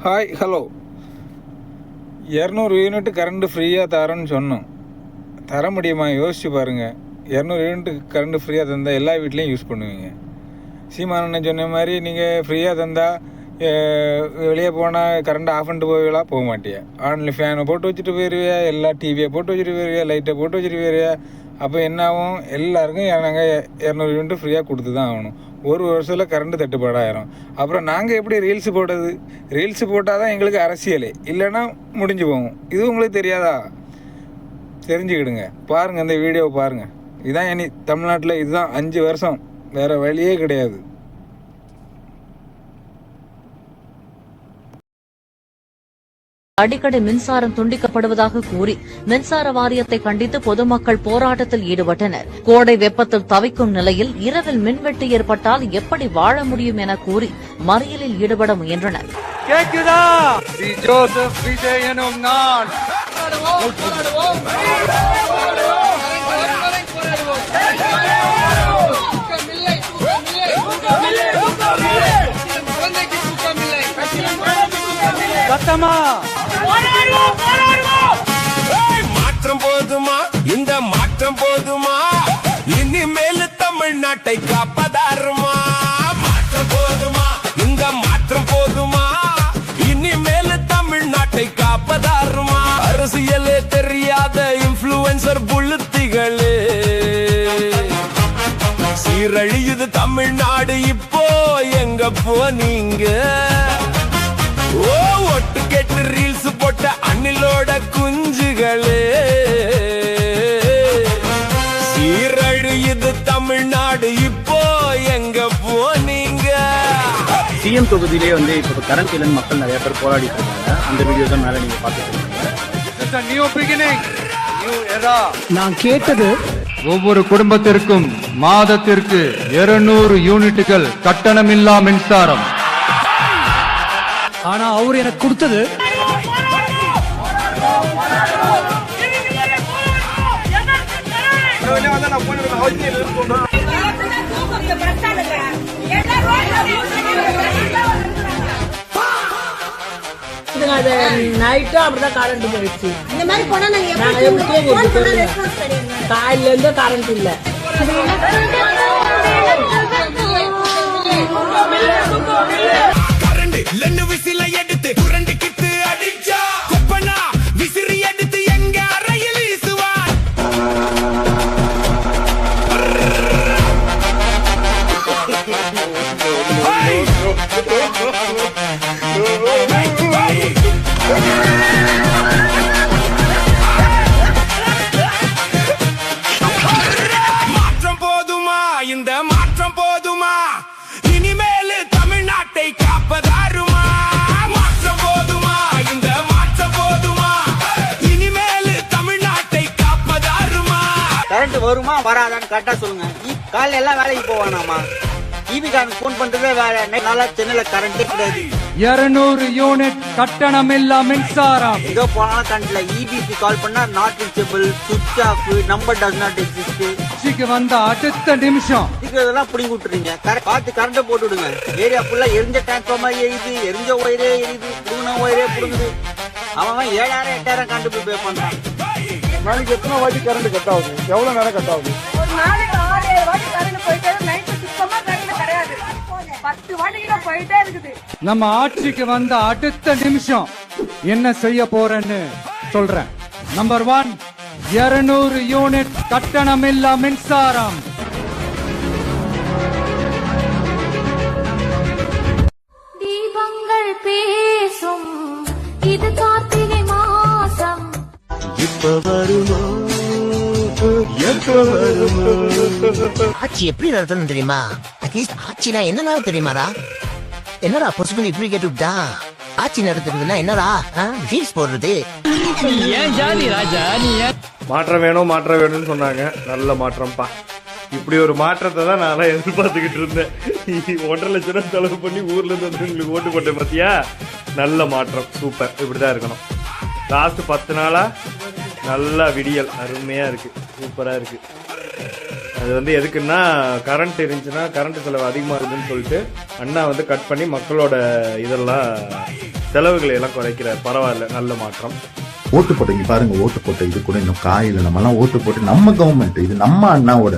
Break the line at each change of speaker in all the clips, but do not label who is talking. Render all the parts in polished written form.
Hi hello 200 unit current ஃப்ரீயாக தரோன்னு சொன்னோம். தர முடியுமா? யோசிச்சு பாருங்கள். 200 யூனிட் கரண்ட்டு ஃப்ரீயாக தந்தால் எல்லா வீட்லேயும் யூஸ் பண்ணுவீங்க. சீமானண்ணன் சொன்ன மாதிரி நீங்கள் ஃப்ரீயாக தந்தால் வெளியே போனால் கரண்ட்டை ஆஃப் பண்ணிட்டு போவீங்களா? போக மாட்டியா. ஆன்லைன் ஃபேனை போட்டு வச்சுட்டு போயிடுவியா, எல்லா டிவியை போட்டு வச்சுட்டு போயிடுவியா, லைட்டை போட்டு வச்சுட்டு போயிடுவியா. அப்போ என்ன ஆகும்? எல்லாருக்கும் நாங்கள் 200 யூனிட் ஃப்ரீயாக கொடுத்து தான் ஆகணும். ஒரு வருஷத்தில் கரண்ட்டு தட்டுப்பாடாயிரும். அப்புறம் நாங்கள் எப்படி ரீல்ஸு போடுறது? ரீல்ஸு போட்டால் தான் எங்களுக்கு அரசியல், இல்லைன்னா முடிஞ்சு போகும். இது உங்களுக்கு தெரியாதா? தெரிஞ்சுக்கிடுங்க. பாருங்கள், இந்த வீடியோவை பாருங்கள். இதுதான் இனி தமிழ்நாட்டில் இதுதான் 5 வருஷம், வேறு வழியே கிடையாது.
அடிக்கடி மின்சாரம் துண்டிக்கப்படுவதாக கூறி மின்சார வாரியத்தை கண்டித்து பொதுமக்கள் போராட்டத்தில் ஈடுபட்டனர். கோடை வெப்பத்தில் தவிக்கும் நிலையில் இரவில் மின்வெட்டு ஏற்பட்டால் எப்படி வாழ முடியும் என கூறி மறியலில் ஈடுபட முயன்றனர்.
மாற்றம் போதுமா? இந்த மாற்றம் போதுமா? இனிமேல் தமிழ்நாட்டை காப்பதாருமா? மாற்றம் போதுமா? இந்த மாற்றம் போதுமா? இனிமேல் தமிழ்நாட்டை காப்பதாருமா? அரசியலே தெரியாத இன்ஃப்ளூயன்சர் புளுத்திகளே, சீரழியுது தமிழ்நாடு. இப்போ எங்க போனீங்க? ஒட்டு கேட்டு ரீல்ஸ் போட்ட அண்ணிலோட குஞ்சுகளே, சீரழியுது தமிழ்நாடு. இப்போ எங்க போனீங்க?
சிஎம் தொகுதியிலே இப்போ கரண்ட் இல்லைன்னு மக்கள் நிறைய பேர் போராடிட்டு இருக்காங்க. அந்த வீடியோ தான் மேலே நீங்க பார்த்துட்டு.
நான் கேட்டது,
ஒவ்வொரு குடும்பத்திற்கும் மாதத்திற்கு 200 யூனிட்டுகள் கட்டணமில்லா மின்சாரம்.
ஆனா அவர் எனக்கு கொடுத்தது
நைட்டும் அப்படிதான் கரண்ட் போயிடுச்சு. இந்த மாதிரி போனா காலையில இருந்து கரண்ட் இல்ல.
விசில எடுத்து புரண்டிக்கிட்டு அடிச்சா குப்பனா விசிறி எடுத்து எங்க அறையில் வீசுவான். மாற்றம் போதுமா? இந்த மாற்றம் போதுமா? இனிமேல் தமிழ்நாட்டை காப்பதாருமா? மாற்றம் போதுமா? இந்த மாற்றம் போதுமா? இனிமேல் தமிழ்நாட்டை காப்பதாருமா?
கரண்ட் வருமா வராதான்னு கரெக்டா சொல்லுங்க. காலையில எல்லாம் வேலைக்கு போவானாமா? ஈபிகாரனுக்கு போன் பண்றதே வேலை. நல்லா சென்னையில கரண்டே கிடையாது.
200 யூனிட் கட்டணமில்லா மின்சாரம்.
ஏதோ போனாலும் கரண்ட்ல இபிசி கால் பண்ணா நாட் ரீச்சபிள், சுவிட்ச் off, number does not exist.
ஆட்சிக்கு வந்த அடுத்த நிமிஷம்
இதெல்லாம் புடிங்கி விட்டுறீங்க. பார்த்து கரண்ட போட்டு விடுங்க. ஏரியா ஃபுல்லா எரிஞ்ச டிரான்ஸ்ஃபார்மர் எரியுது, எரிஞ்ச ஒயரே எரியுது, புடுங்கின ஒயரே புடுங்குது. அவன் 7000 8000 கரண்ட் போய் பே பண்றான்.
நாளைக்கு எத்தனை வாட்டி கரண்ட் கட் ஆகுது? எவ்வளவு நேரம் கட் ஆகுது?
ஒரு நாளைக்கு 6-7 வாட்டி கரண்ட் போயிட்டே, நைட்டு சுத்தமா கரண்ட் கிடையாது. 10 வாட்டி கிட்ட போயிட்டே இருக்குது.
நம்ம ஆட்சிக்கு வந்த அடுத்த நிமிஷம் என்ன செய்ய போறேன்னு சொல்றேன். நம்பர் 1, 200 யூனிட் கட்டணமில்லா மின்சாரம்.
தீபங்கள் பேசும் இது கார்த்திகை மாசம்.
ஆட்சி எப்படி நடத்தணும் தெரியுமா? அட்லீஸ்ட் ஆட்சினா என்னன்னா தெரியுமாடா? என்னடா பொசிபிள் இப்படி கேட்டுட்டா? ஆட்சி நடத்துறதுன்னா என்னடா? ஃபீஸ் போடுறது.
மாற்றம் வேணும் மாற்றம் வேணும்னு சொன்னாங்க. நல்ல மாற்றம்ப்பா. இப்படி ஒரு மாற்றத்தை தான் நான் எதிர்பார்த்துக்கிட்டு இருந்தேன். 1.5 லட்சம் ரூபாய் செலவு பண்ணி ஊர்ல இருந்து வந்து உங்களுக்கு ஓட்டு போட்டேன் பாத்தியா? நல்ல மாற்றம், சூப்பர். இப்படிதான் இருக்கணும். லாஸ்ட் 10 நாளா நல்லா விடியல், அருமையா இருக்கு, சூப்பரா இருக்கு. அது வந்து எதுக்குன்னா கரண்ட் இருந்துச்சுன்னா கரண்ட் செலவு அதிகமாக இருக்குதுன்னு சொல்லிட்டு அண்ணா வந்து கட் பண்ணி மக்களோட இதெல்லாம் செலவுகளை எல்லாம் குறைக்கிறார். பரவாயில்ல, நல்ல மாற்றம்.
ஓட்டு போட்டீங்க பாருங்க, ஓட்டு போட்ட இது கூட இன்னும் காயில நம்மலாம் ஓட்டு போட்டு நம்ம கவர்மெண்ட், இது நம்ம அண்ணாவோட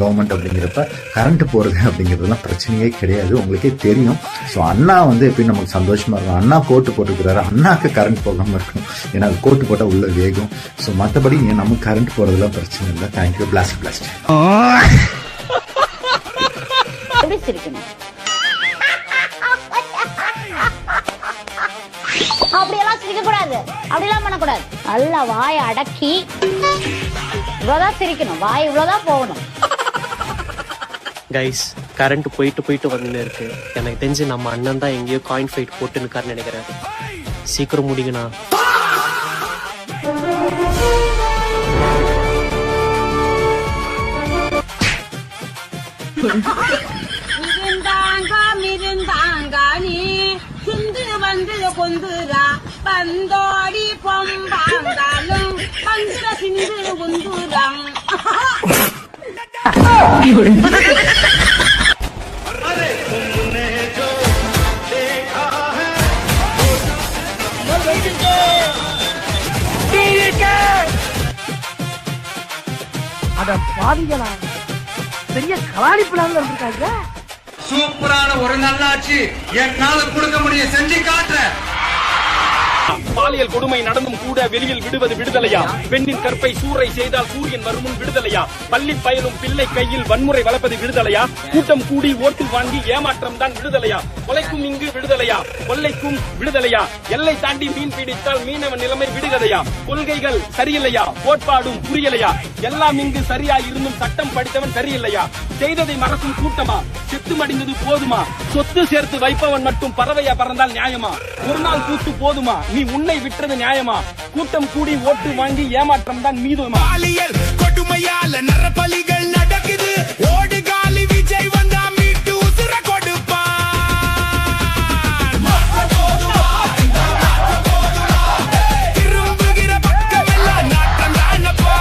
கவர்மெண்ட் அப்படிங்கிறப்ப கரண்ட் போறது அப்படிங்கிறதுலாம் பிரச்சனையே கிடையாது, உங்களுக்கே தெரியும். ஸோ அண்ணா வந்து எப்பயும் நமக்கு சந்தோஷமா இருக்கும். அண்ணா கோட்டு போட்டுக்கிறாரு, அண்ணாக்கு கரண்ட் போகாம இருக்கணும், ஏன்னா அது கோட்டு போட்டா உள்ள வேகும். ஸோ மற்றபடி நமக்கு கரண்ட் போறதுலாம் பிரச்சனை இல்லை. தேங்க்யூ. பிளாஸ்ட்
அப்படியெல்லாம் சிரிக்க கூடாது, அப்படியெல்லாம் பண்ணக்கூடாது. நல்லா வாயை அடக்கி இவ்வளவுதான் சிரிக்கணும், வாய் இவ்வளவுதான் போகணும்.
கைஸ், கரண்ட் போயிட்டு வந்துன்னு இருக்கு. எனக்கு தெரிஞ்சு நம்ம அண்ணன் தான் எங்கேயோ காயின் ஃபைட் போட்டுன்னு நினைக்கிறேன். சீக்கிரம் முடிங்கண்ணா.
மிருந்தாங்க நீ சிந்து வந்து கொந்துரா பந்தோடி பொம்பாங்காலும் பந்துர சிந்து கொந்துராம்.
அட பாவிகளா, பெரிய கலாடி பிளான்ல இருக்காங்க.
சூப்பரான ஒரு நல்லாட்சி என்னால கொடுக்க முடியும், செஞ்சு காட்டுறேன்.
பாலியல் கொடுமை நடந்தும் கூட வெளியில் விடுவது விடுதலையா? பெண்ணின் கற்பை சூறை செய்தால் சூரியன் வருமுன் விடுதலையா? பள்ளி பயிலும் பிள்ளை கையில் வன்முறை வளர்ப்பது விடுதலையா? கூட்டம் கூடி ஓட்டு வாங்கி ஏமாற்றம் தான் விடுதலையா? கொலைக்கும் இங்கு விடுதலையா? கொள்ளைக்கும் விடுதலையா? எல்லை தாண்டி மீன் பிடித்தால் மீனவன் நிலைமை விடுகதையா? கொள்கைகள் சரியில்லையா? கோட்பாடும் புரியலையா? எல்லாம் இங்கு சரியா இருந்தும் சட்டம் படித்தவன் சரியில்லையா? செய்ததை மறக்கும் கூட்டமா? செத்து மடிந்தது போதுமா? சொத்து சேர்த்து வைப்பவன் மட்டும் பறவையா பறந்தால் நியாயமா? ஒரு நாள் கூத்து போதுமா? நீ உன்னை விற்றது நியாயமா? கூட்டம் கூடி ஓட்டு வாங்கி ஏமாற்றம் தான் மீதுமா? பாலியல் கொடுமையால நரபலிகள் நடக்குது. ஓடு காலி விஜய் வந்தா மீட்டு உசுர கொடுப்பான். திரும்புகிற பக்கம் எல்லாம் நாட்டம் தானப்பா.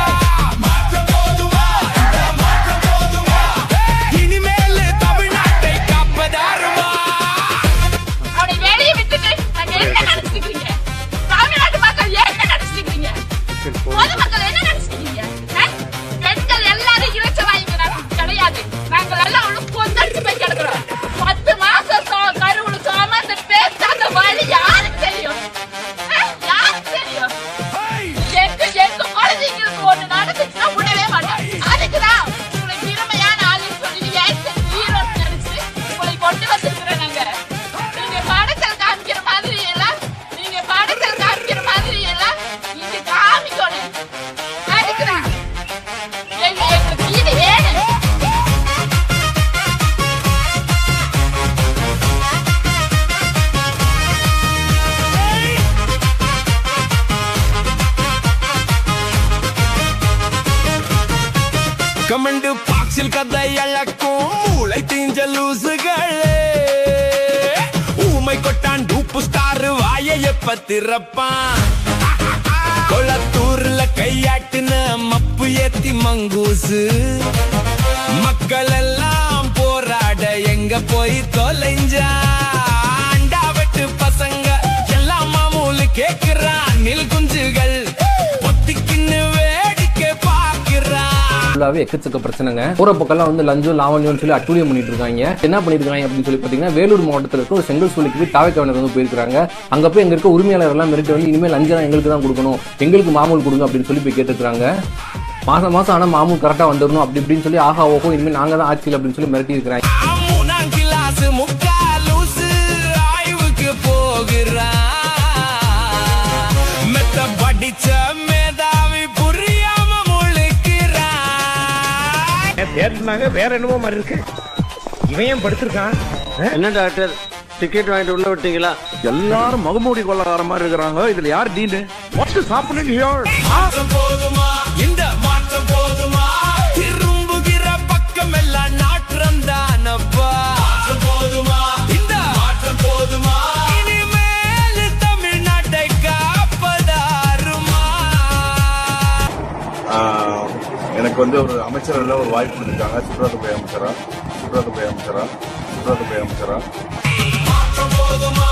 இனிமேல் தமிழ்நாட்டை காப்பதாருமா?
அவனை வேலையை விட்டுட்டு நாங்க என்ன நினைச்சுக்கிறீங்க? தமிழ்நாட்டு மக்கள் என்ன நினைச்சுக்கிறீங்க? பொதுமக்கள் என்ன நினைச்சுக்கிறீங்க? பெண்கள் எல்லாரும் இறைச்சவாய்ங்க கிடையாது. நாங்கள் எல்லாம் ஒண்ணு கொந்தடிச்சு போய் கிடக்குறோம். 10 மாசம் கருவுல சுமந்து பேசாத வழி யாருக்கு தெரியும்? யாருக்கு தெரியும்? எங்க குழந்தைங்களுக்கு ஒண்ணு நடந்துச்சுன்னா விடவே மாட்டோம். அதுக்குதான் உங்களை திறமையான ஆளுன்னு சொல்லி ஹீரோன்னு நினைச்சு உங்களை கொண்டு வந்திருக்கிறோம். நாங்க நீங்க படத்தில் காமிக்கிற மாதிரி எல்லாம் இங்க காமிக்கணும். அதுக்குதான் எங்களுக்கு இது வேணும்.
கமெண்ட் பாக்ஸில் கதை அழக்கும் மூளை தீஞ்ச லூசுகளே. ஊமை கொட்டான் டூப்பு ஸ்டார் வாயை எப்ப திறப்பான்? கொளத்தூர்ல கையாட்டுன மப்பு ஏத்தி மங்கூசு. மக்கள் எல்லாம் போராட எங்க போய் தொலைஞ்சா? அண்டாவட்டு பசங்க எல்லாம் மாமூலு கேக்குறான். நில் குஞ்சுகள் பொத்திக்கின்னு வேடிக்கை பாக்குறான்.
எக்கச்சக்க பிரச்சனைங்க. போற பக்கம் வந்து லஞ்சம் லாவண்யம் சொல்லி அட்டூழியம் பண்ணிட்டு இருக்காங்க. என்ன பண்ணிருக்காங்க அப்படின்னு சொல்லி பாத்தீங்கன்னா, வேலூர் மாவட்டத்தில் இருக்க ஒரு செங்கல் சூளைக்கு போய் தாவைக்காவினர் வந்து போயிருக்காங்க. அங்க போய் எங்க இருக்க உரிமையாளர் எல்லாம் மிரட்டி வந்து இனிமேல் லஞ்சம் எங்களுக்கு தான் கொடுக்கணும், எங்களுக்கு மாமூல் கொடுங்க அப்படின்னு சொல்லி போய் கேட்டுருக்காங்க. மாசம் ஆனா மாமூல் கரெக்டா வந்துடணும் அப்படி இப்படின்னு சொல்லி ஆஹா ஓஹோ இனிமேல் நாங்க தான் ஆட்சியில் அப்படின்னு சொல்லி மிரட்டி இருக்கிறாங்க.
வேற என்னமோ மாதிரி இருக்கு. இவன் படுத்திருக்கான்.
என்ன டாக்டர், டிக்கெட் வாங்கிட்டு உள்ள விட்டீங்களா?
எல்லாரும் முகமூடி கொள்ளக்கார மாதிரி இருக்கிறாங்க. இதுல யார் dean? What is happening here?
போதுமா இந்த மாற்றம் போதுமா? திரும்புகிற பக்கம் எல்லாம் நாற்றம் தானப்பா. போதுமா இந்த மாற்றம் போதுமா? இனிமேல் தமிழ்நாட்டை காப்பதாருமா?
எனக்கு வந்து ஒரு அமைச்சர் ஒரு வாய்ப்பு கொடுத்துருக்காங்க. சுற்றுலாத்துறை அமைச்சரா.
மாற்றம் போதுமா?